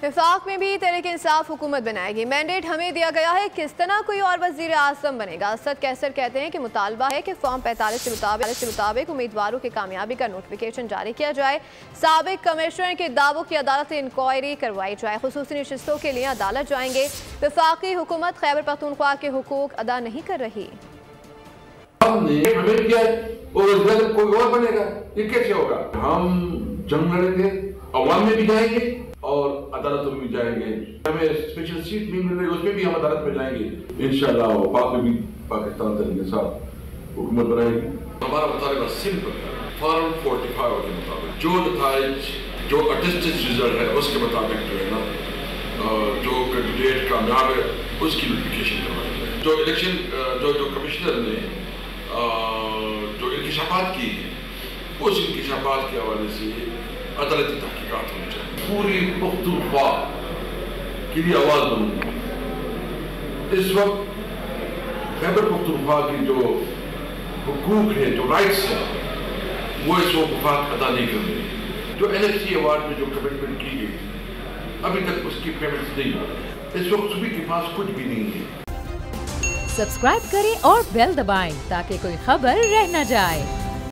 वफाक में भी तहरीक इंसाफ हुकूमत बनाएगी। मैंडेट हमें दिया गया है, किस तरह कोई और वजीर आज़म बनेगा। असद कैसर कहते हैं कि मुतालबा है कि फॉर्म 45 के मुताबिक उम्मीदवारों की कामयाबी का नोटिफिकेशन जारी किया जाए। साबिक कमिश्नर के दावों की अदालत से इंक्वायरी करवाई जाए। खुसूसी नशिस्तों के लिए अदालत जाएंगे। वफाकी हुकूमत खैबर पख्तूनख्वा के हुकूक अदा नहीं कर रही। हमें क्या कोई और बनेगा, ये कैसे होगा? हम जंग लड़ेंगे, अवाम में भी जाएंगे और अदालतों में भी जाएंगे। हमें स्पेशल सीट भी मिल रही है, उसमें भी हम अदालत में जाएंगे इंशाअल्लाह। वफाक में भी पाकिस्तान तरीके साथ हुकूमत बनाएगी। हमारा मुतालबा सिंपल है, फॉर्म 45 के मुताबिक जो नताइज, जो अटेस्टेड रिजल्ट है उसके मुताबिक जो है ना, जो कैंडिडेट कामयाब है उसकी नोटिफिकेशन करवाई जाए। जो इलेक्शन जो कमिश्नर ने जो इंकशाफात की है, उस इंकशाफात के हवाले से अदालती तहकीकात होनी चाहिए। पूरी पख्तूनख्वा के लिए आवाज़ बनूंगी। इस वक्त खैबर पख्तूनख्वा की जो हुकूक है, जो राइट्स है, वो इस वक्त वफाक अदा नहीं कर रही। जो NFC अवार्ड में जो कमिटमेंट की गई थी, अभी तक उसकी पेमेंट्स नहीं हो रही। इस वक्त सुबह के पास कुछ भी नहीं है। सब्सक्राइब करें और बेल दबाएं ताकि कोई खबर रह न जाए।